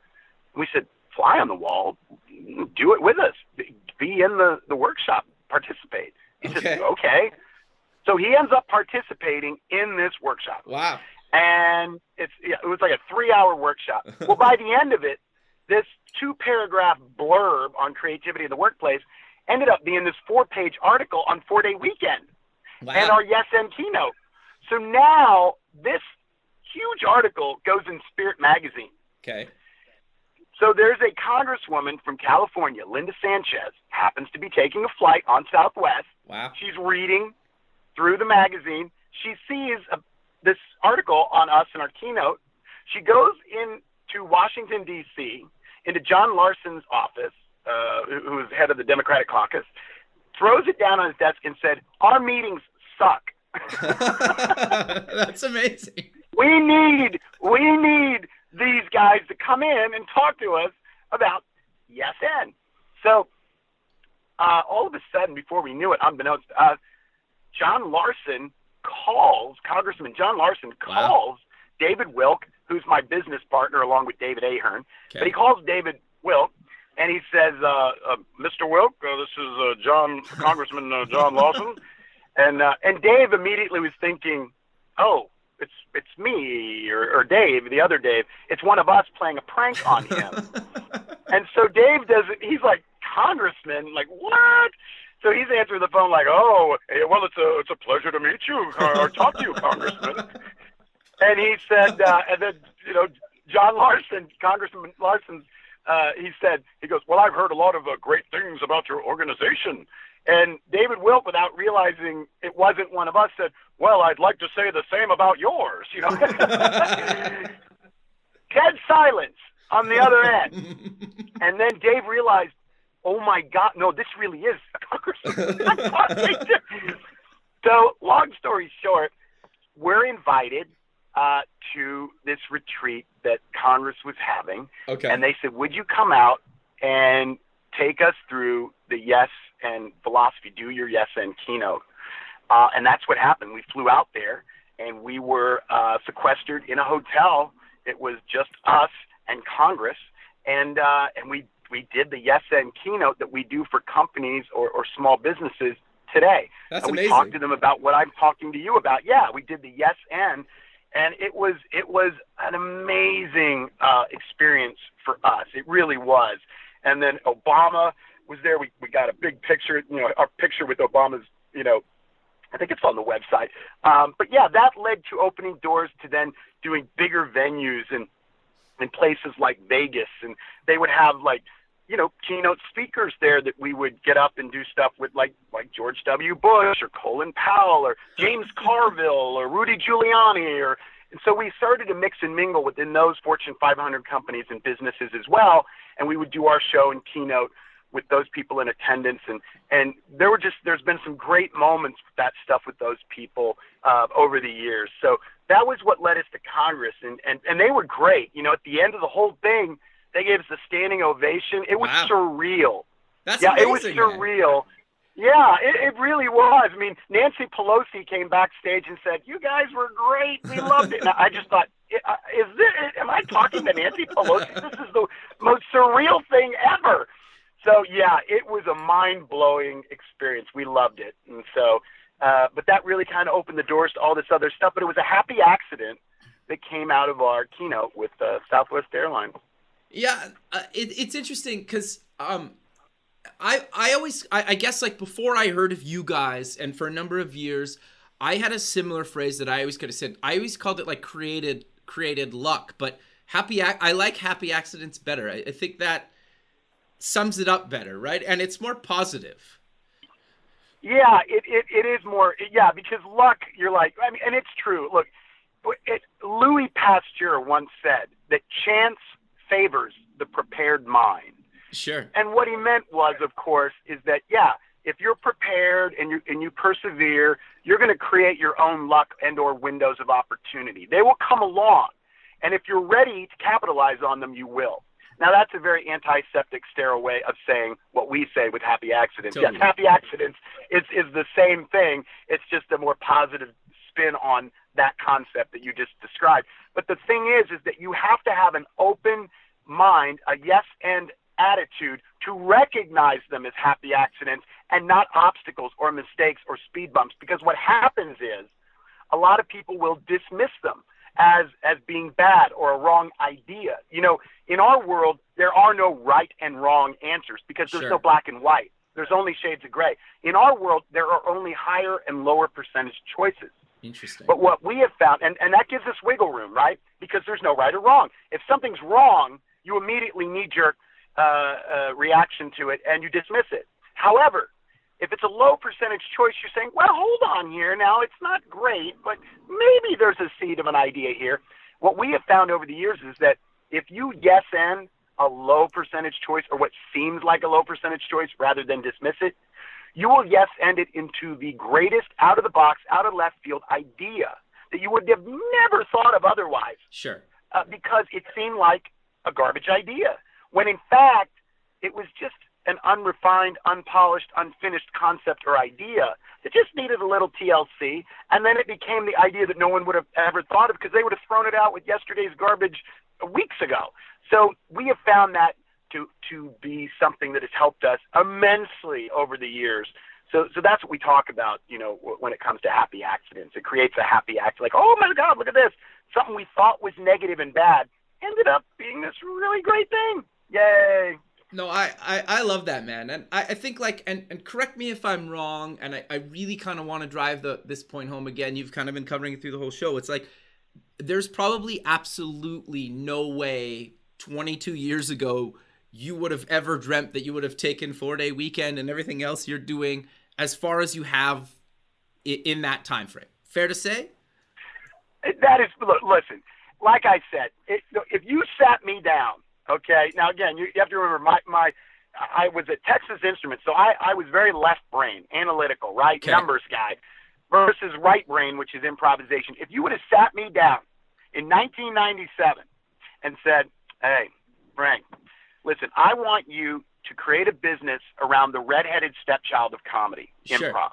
we said, fly on the wall? Do it with us. Be in the workshop. Participate. He said, okay. So he ends up participating in this workshop. Wow. And it was like a 3-hour workshop. Well, by the end of it, this 2-paragraph blurb on creativity in the workplace ended up being this 4-page article on 4-Day Weekend and our Yes and keynote. So now this huge article goes in Spirit Magazine. Okay. So there's a congresswoman from California, Linda Sanchez, happens to be taking a flight on Southwest. Wow. She's reading through the magazine. She sees this article on us in our keynote. She goes into Washington, D.C., into John Larson's office, who is head of the Democratic caucus, throws it down on his desk and said, our meetings suck. That's amazing. We need these guys to come in and talk to us about yes and. So all of a sudden, before we knew it, unbeknownst to us, Congressman John Larson calls David Wilk, who's my business partner along with David Ahern. Okay. But he calls David Wilk and he says, Mr. Wilk, this is Congressman John Larson. And Dave immediately was thinking, oh, it's me or Dave, the other Dave. It's one of us playing a prank on him. And so Dave does it. He's like, Congressman, like, what? So he's answering the phone like, oh, well, it's a pleasure to meet you or talk to you, Congressman. And he said, and then, John Larson, Congressman Larson, he goes, well, I've heard a lot of great things about your organization. And David Wilk, without realizing it wasn't one of us, said, well, I'd like to say the same about yours. Dead silence on the other end. And then Dave realized, oh, my God, no, this really is Congressman. So long story short, we're invited to this retreat that Congress was having. Okay. And they said, would you come out and take us through the yes and philosophy, do your yes and keynote. And that's what happened. We flew out there and we were sequestered in a hotel. It was just us and Congress. And we did the yes and keynote that we do for companies or small businesses today. That's and we amazing. talked to them about what I'm talking to you about. Yeah, we did the yes and it was an amazing experience for us. It really was. And then Obama was there. We got a big picture, our picture with Obama's, I think it's on the website. But yeah, that led to opening doors to then doing bigger venues in places like Vegas. And they would have keynote speakers there that we would get up and do stuff with like George W. Bush or Colin Powell or James Carville or Rudy Giuliani and so we started to mix and mingle within those Fortune 500 companies and businesses as well. And we would do our show and keynote with those people in attendance. And there's been some great moments with that stuff with those people over the years. So that was what led us to Congress. And they were great. At the end of the whole thing, they gave us a standing ovation. It was surreal. That's amazing, it was surreal. Man. Yeah, it really was. I mean, Nancy Pelosi came backstage and said, you guys were great. We loved it. And I just thought, am I talking to Nancy Pelosi? This is the most surreal thing ever. So, yeah, it was a mind-blowing experience. We loved it. And so, but that really kind of opened the doors to all this other stuff. But it was a happy accident that came out of our keynote with Southwest Airlines. Yeah, it's interesting because I guess like before I heard of you guys, and for a number of years, I had a similar phrase that I always could have said. I always called it like created luck, but I like happy accidents better. I think that sums it up better, right? And it's more positive. Yeah, it is more. Yeah, because luck, you're like, I mean, and it's true. Look, Louis Pasteur once said that chance favors the prepared mind. Sure. And what he meant was, of course, is that, yeah, if you're prepared and you persevere, you're going to create your own luck and or windows of opportunity. They will come along. And if you're ready to capitalize on them, you will. Now, that's a very antiseptic, sterile way of saying what we say with happy accidents. Totally. Yes, happy accidents is the same thing. It's just a more positive spin on that concept that you just described. But the thing is that you have to have an open mind, a yes and attitude to recognize them as happy accidents and not obstacles or mistakes or speed bumps. Because what happens is a lot of people will dismiss them as being bad or a wrong idea. In our world, there are no right and wrong answers because there's no black and white. There's only shades of gray. In our world, there are only higher and lower percentage choices. Interesting. But what we have found, and that gives us wiggle room, right? Because there's no right or wrong. If something's wrong, you immediately knee-jerk reaction to it and you dismiss it. However, if it's a low percentage choice, you're saying, well, hold on here. Now, it's not great, but maybe there's a seed of an idea here. What we have found over the years is that if you yes and a low percentage choice or what seems like a low percentage choice rather than dismiss it, You will yes end it into the greatest out of the box, out of left field idea that you would have never thought of otherwise. Sure. Because it seemed like a garbage idea, when in fact it was just an unrefined, unpolished, unfinished concept or idea that just needed a little TLC, and then it became the idea that no one would have ever thought of because they would have thrown it out with yesterday's garbage weeks ago. So we have found that to be something that has helped us immensely over the years. So that's what we talk about, when it comes to happy accidents. It creates a happy accident, like, oh my God, look at this. Something we thought was negative and bad ended up being this really great thing. Yay. No, I love that, man. And I think and correct me if I'm wrong, and I really kind of want to drive this point home again. You've kind of been covering it through the whole show. It's like there's probably absolutely no way 22 years ago you would have ever dreamt that you would have taken 4-day weekend and everything else you're doing as far as you have in that time frame. Fair to say? That is, listen, like I said, if you sat me down, okay, now again, you have to remember I was at Texas Instruments, so I was very left brain, analytical, right, okay. Numbers guy, versus right brain, which is improvisation. If you would have sat me down in 1997 and said, hey, Frank, listen, I want you to create a business around the redheaded stepchild of comedy, sure. Improv.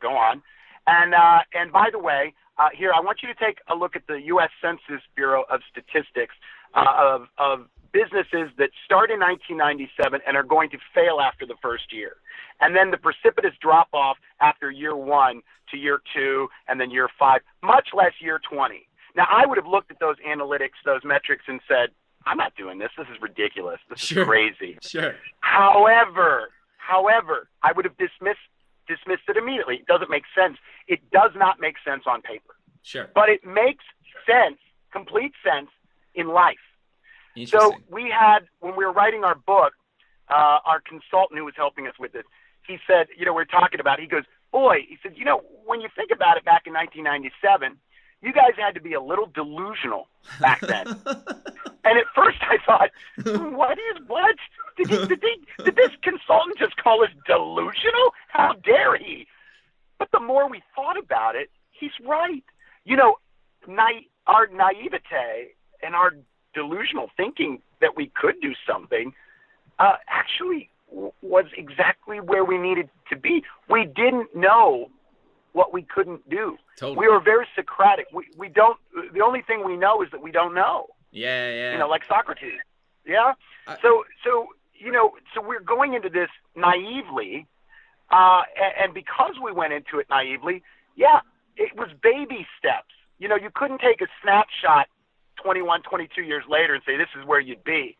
Go on. And by the way, here, I want you to take a look at the U.S. Census Bureau of Statistics of businesses that start in 1997 and are going to fail after the first year. And then the precipitous drop-off after year 1 to year 2 and then year 5, much less year 20. Now, I would have looked at those analytics, those metrics, and said, I'm not doing this. This is ridiculous. This sure. is crazy. Sure. However, I would have dismissed it immediately. It doesn't make sense. It does not make sense on paper. Sure. But it makes sense, complete sense, in life. So we had, when we were writing our book, our consultant who was helping us with this, he said, we're talking about, he goes, boy, he said, when you think about it back in 1997, you guys had to be a little delusional back then. And at first I thought, what? Did this consultant just call us delusional? How dare he? But the more we thought about it, he's right. Our naivete and our delusional thinking that we could do something actually was exactly where we needed to be. We didn't know what we couldn't do. Totally. We were very Socratic. We don't. The only thing we know is that we don't know. Yeah. Like Socrates. Yeah. So we're going into this naively, and because we went into it naively, it was baby steps. You couldn't take a snapshot 21, 22 years later and say this is where you'd be.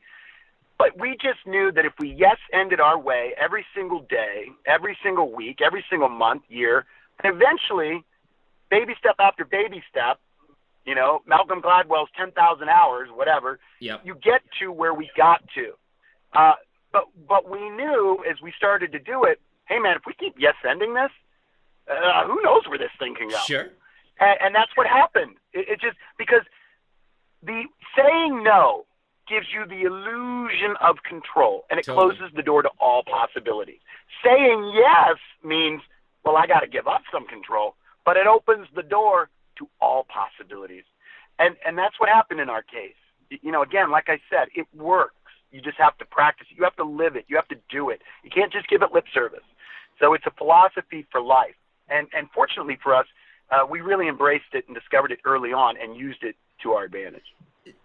But we just knew that if we yes-ended our way every single day, every single week, every single month, year, and eventually, baby step after baby step, Malcolm Gladwell's 10,000 hours, whatever, yep. You get to where we got to. But we knew as we started to do it, hey, man, if we keep yes-ending this, who knows where this thing can go? Sure. And that's what happened. It just because the saying no gives you the illusion of control, and it Totally. closes the door to all possibilities. Saying yes means, well, I got to give up some control, but it opens the door to all possibilities. And that's what happened in our case. Again, like I said, it works. You just have to practice it. You have to live it. You have to do it. You can't just give it lip service. So it's a philosophy for life. And fortunately for us, we really embraced it and discovered it early on and used it to our advantage.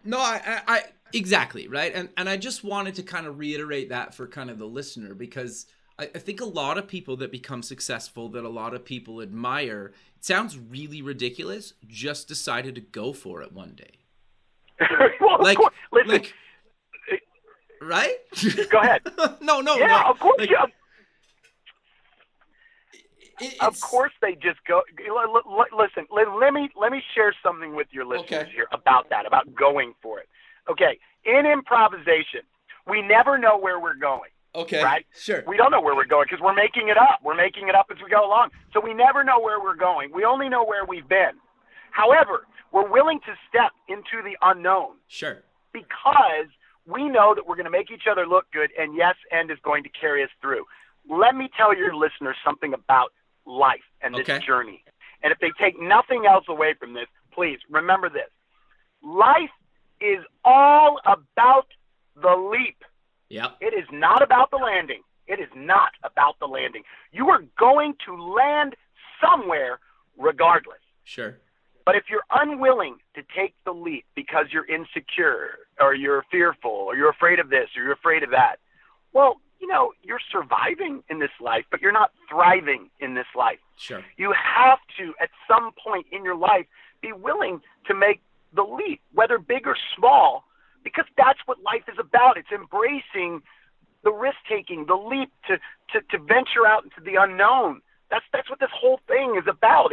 No, I exactly, right? And I just wanted to kind of reiterate that for kind of the listener, because I think a lot of people that become successful, that a lot of people admire, it sounds really ridiculous, just decided to go for it one day. Well, like, of course, listen, right? Go ahead. No. Of course. Like, of course they just go. Listen, let me share something with your listeners here about that, about going for it. Okay, in improvisation, we never know where we're going. Okay, right? Sure. We don't know where we're going because we're making it up. We're making it up as we go along. So we never know where we're going. We only know where we've been. However, we're willing to step into the unknown. Sure. Because we know that we're going to make each other look good, and yes, and is going to carry us through. let me tell your listeners something about life and this journey. And if they take nothing else away from this, please remember this. Life is all about the leap. Yep. It is not about the landing. It is not about the landing. You are going to land somewhere regardless. Sure. But if you're unwilling to take the leap because you're insecure or you're fearful or you're afraid of this or you're afraid of that, well, you know, you're surviving in this life, but you're not thriving in this life. Sure. You have to, at some point in your life, be willing to make the leap, whether big or small, because that's what life is about. It's embracing the risk-taking, the leap to venture out into the unknown. That's what this whole thing is about.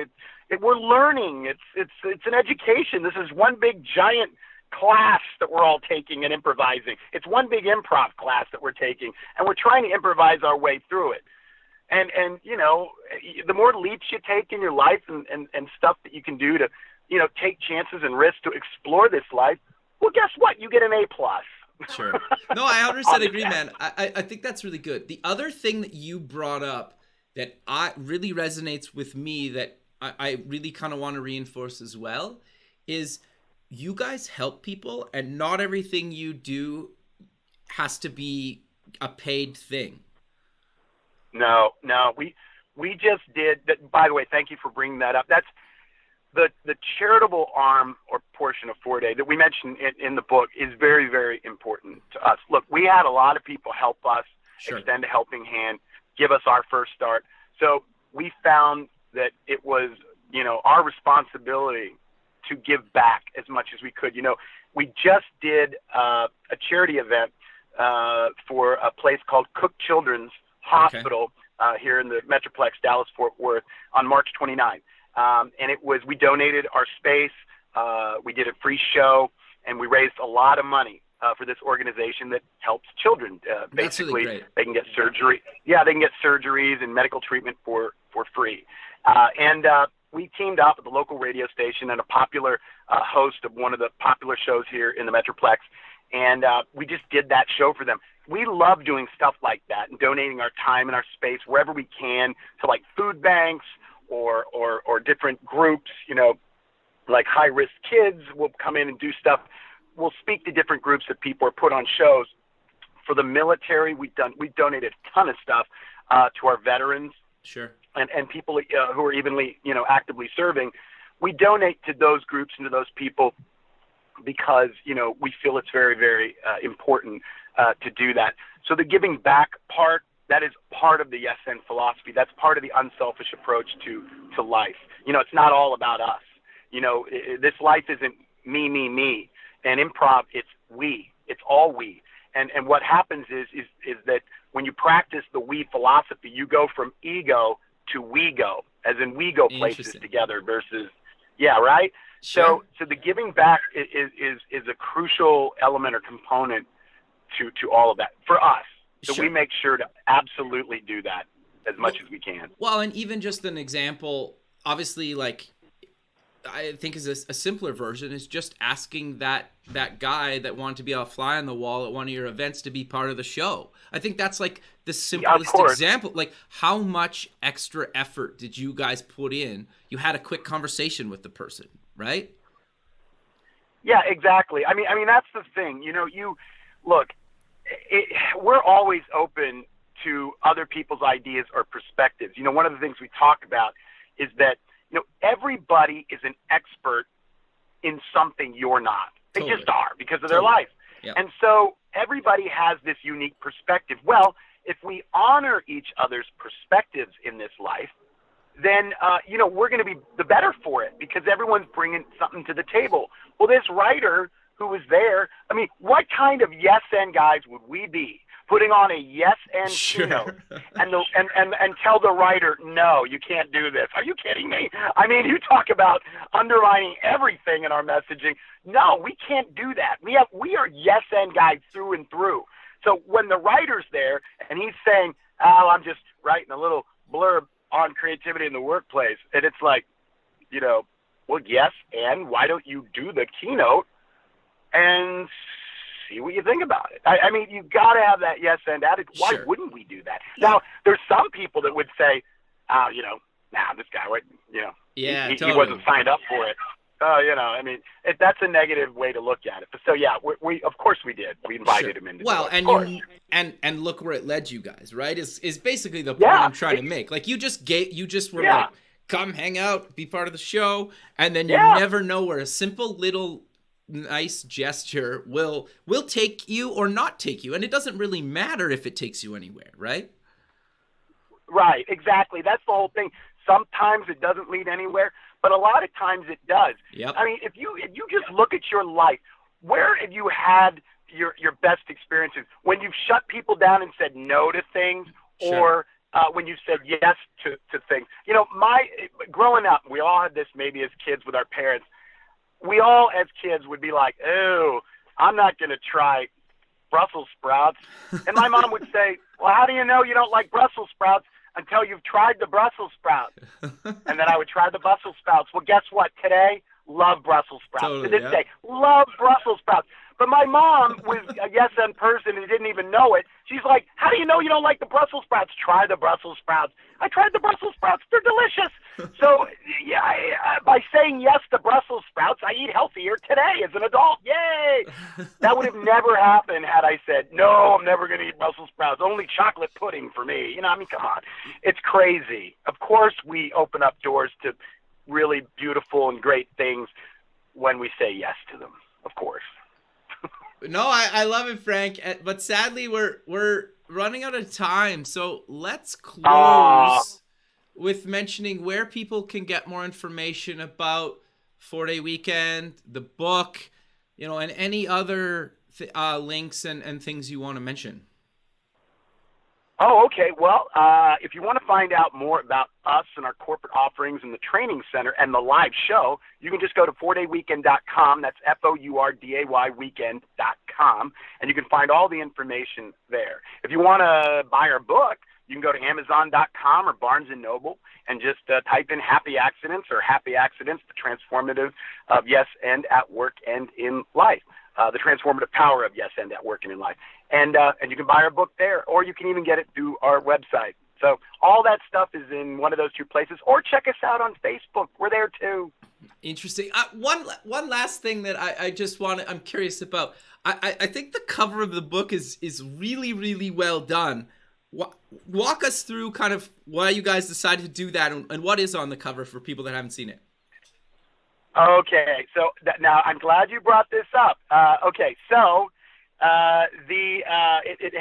We're learning. It's an education. This is one big giant class that we're all taking and improvising. It's one big improv class that we're taking, and we're trying to improvise our way through it. And you know, the more leaps you take in your life and stuff that you can do to, you know, take chances and risks to explore this life, well, guess what? You get an A+. Sure. No, I 100% agree, man. I think that's really good. The other thing that you brought up that really resonates with me that I really kind of want to reinforce as well is you guys help people, and not everything you do has to be a paid thing. No. We just did that. By the way, thank you for bringing that up. That's the charitable arm or portion of 4-Day that we mentioned in the book is very, very important to us. Look, we had a lot of people help us, Sure. extend a helping hand, give us our first start. So we found that it was, you know, our responsibility to give back as much as we could. You know, we just did a charity event for a place called Cook Children's Hospital here in the Metroplex, Dallas-Fort Worth on March 29th. And we donated our space, we did a free show, and we raised a lot of money for this organization that helps children. Basically, really they can get surgery. Yeah, they can get surgeries and medical treatment for free. And we teamed up with the local radio station and a popular host of one of the popular shows here in the Metroplex, and we just did that show for them. We love doing stuff like that and donating our time and our space wherever we can to like food banks or different groups, you know, like high-risk kids will come in and do stuff. We'll speak to different groups of people or put on shows. For the military, we donated a ton of stuff to our veterans. Sure. And people who are evenly, you know, actively serving. We donate to those groups and to those people because, you know, we feel it's very, very important to do that. So the giving back part, that is part of the Yes and philosophy. That's part of the unselfish approach to life. You know, it's not all about us. You know, this life isn't me. And improv, it's we. It's all we. And what happens is that when you practice the we philosophy, you go from ego to we go, as in we go places together versus, yeah, right? Sure. So the giving back is a crucial element or component to all of that for us. So Sure. we make sure to absolutely do that as much as we can. Well, and even just an example, obviously, like, I think is a simpler version is just asking that guy that wanted to be a fly on the wall at one of your events to be part of the show. I think that's like the simplest example. Like, how much extra effort did you guys put in? You had a quick conversation with the person, right? Yeah, exactly. I mean, that's the thing. You know, we're always open to other people's ideas or perspectives. You know, one of the things we talk about is that, you know, everybody is an expert in something you're not. They just are because of their life. Yeah. And so everybody has this unique perspective. Well, if we honor each other's perspectives in this life, then, you know, we're going to be the better for it because everyone's bringing something to the table. Well, this writer who was there, I mean, what kind of yes and guys would we be putting on a yes and keynote and tell the writer, no, you can't do this? Are you kidding me? I mean, you talk about underlining everything in our messaging. No, we can't do that. We are yes and guys through and through. So when the writer's there and he's saying, oh, I'm just writing a little blurb on creativity in the workplace, and it's like, you know, well, yes, and why don't you do the keynote and see what you think about it. I mean, you got to have that yes and attitude. Why Sure. wouldn't we do that? Now, there's some people that would say, this guy, Yeah, he totally. wasn't signed up for it. I mean, that's a negative way to look at it. But so yeah, we of course we did. We invited him in. Well, and and look where it led you guys, right? Is basically the point Yeah, I'm trying to make. Like you just were Yeah. like, come hang out, be part of the show, and then you Yeah. never know where a simple little nice gesture will take you or not take you, and it doesn't really matter if it takes you anywhere, right? Right, exactly. That's the whole thing. Sometimes it doesn't lead anywhere, but a lot of times it does. Yep. I mean, if you just look at your life, where have you had your best experiences? When you've shut people down and said no to things, Sure. or when you said yes to things. Growing up, we all had this maybe as kids with our parents. We all as kids would be like, "Oh, I'm not going to try Brussels sprouts." And my mom would say, "Well, how do you know you don't like Brussels sprouts until you've tried the Brussels sprouts?" And then I would try the Brussels sprouts. Well, guess what? Today, love Brussels sprouts. Totally, to this yeah. day, love Brussels sprouts. But my mom was a yes-and person and didn't even know it. She's like, "How do you know you don't like the Brussels sprouts?" Try the Brussels sprouts. I tried the Brussels sprouts. They're delicious. So, yeah, by saying yes to Brussels sprouts, I eat healthier today as an adult. Yay! That would have never happened had I said, "No, I'm never going to eat Brussels sprouts. Only chocolate pudding for me." I mean, come on. It's crazy. Of course, we open up doors to really beautiful and great things when we say yes to them, of course. No, I love it, Frank. But sadly, we're running out of time. So let's close with mentioning where people can get more information about 4-Day Weekend, the book, and any other links and things you want to mention. Oh, okay. Well, if you want to find out more about us and our corporate offerings and the training center and the live show, you can just go to 4dayweekend.com. That's FOURDAY weekend.com. And you can find all the information there. If you want to buy our book, you can go to Amazon.com or Barnes & Noble and just type in Happy Accidents or Happy Accidents, the transformative of yes and at work and in life. The transformative power of yes and at work and in life. And you can buy our book there, or you can even get it through our website. So all that stuff is in one of those two places, or check us out on Facebook. We're there too. Interesting. One last thing that I'm curious about. I think the cover of the book is really, really well done. Walk us through kind of why you guys decided to do that and what is on the cover for people that haven't seen it. Okay, so now I'm glad you brought this up.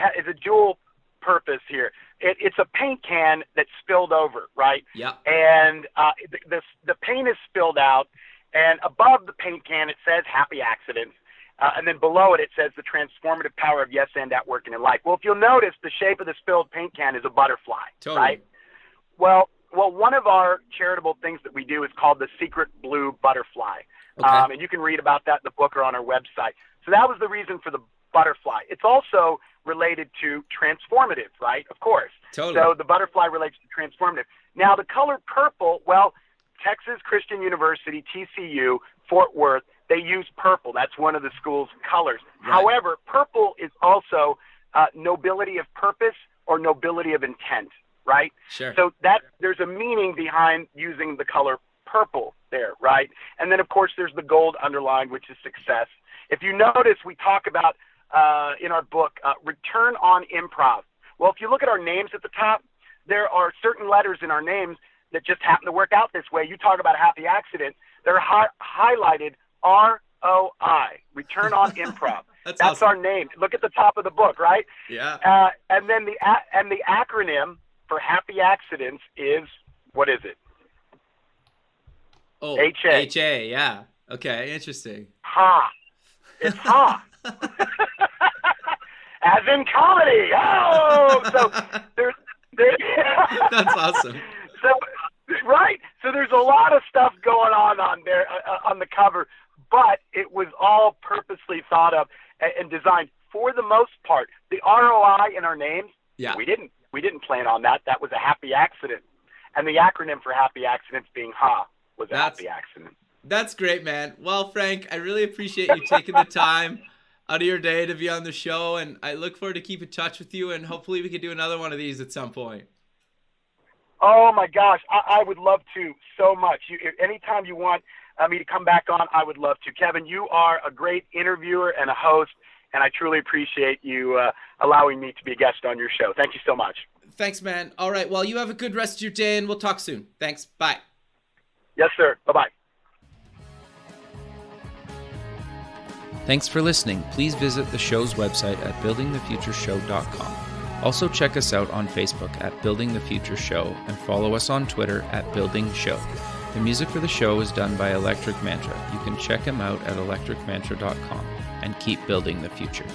It's a dual purpose here. It's a paint can that spilled over, right? Yeah. And the paint is spilled out, and above the paint can it says Happy Accidents, and then below it says the transformative power of yes and at work and in life. Well, if you'll notice, the shape of the spilled paint can is a butterfly, Totally. right? Well, one of our charitable things that we do is called the Secret Blue Butterfly. Okay. And you can read about that in the book or on our website. So that was the reason for the butterfly. It's also related to transformative, right? Of course. Totally. So the butterfly relates to transformative. Now, the color purple, well, Texas Christian University, TCU, Fort Worth, they use purple. That's one of the school's colors. Right. However, purple is also nobility of purpose or nobility of intent. Right? Sure. So there's a meaning behind using the color purple there, right? And then, of course, there's the gold underlined, which is success. If you notice, we talk about in our book, return on improv. Well, if you look at our names at the top, there are certain letters in our names that just happen to work out this way. You talk about Happy Accident. They're highlighted ROI, return on improv. That's awesome. Our name. Look at the top of the book, right? Yeah. And then the acronym for Happy Accidents is, what is it? Oh, HA. HA, yeah. Okay, interesting. Ha. It's ha. As in comedy. Oh, so there's That's awesome. So, right. So there's a lot of stuff going on there on the cover, but it was all purposely thought of and designed. For the most part, the ROI in our names, yeah, we didn't plan on that. That was a happy accident. And the acronym for happy accidents being HA was a happy accident. That's great, man. Well, Frank, I really appreciate you taking the time. out of your day to be on the show, and I look forward to keep in touch with you, and hopefully we can do another one of these at some point. Oh my gosh, I would love to so much. Anytime you want me to come back on, I would love to. Kevin, you are a great interviewer and a host, and I truly appreciate you allowing me to be a guest on your show. Thank you so much. Thanks, man. All right, well, you have a good rest of your day, and we'll talk soon. Thanks. Bye. Yes, sir. Bye-bye. Thanks for listening. Please visit the show's website at buildingthefutureshow.com. Also check us out on Facebook at Building the Future Show and follow us on Twitter at Building Show. The music for the show is done by Electric Mantra. You can check him out at electricmantra.com and keep building the future.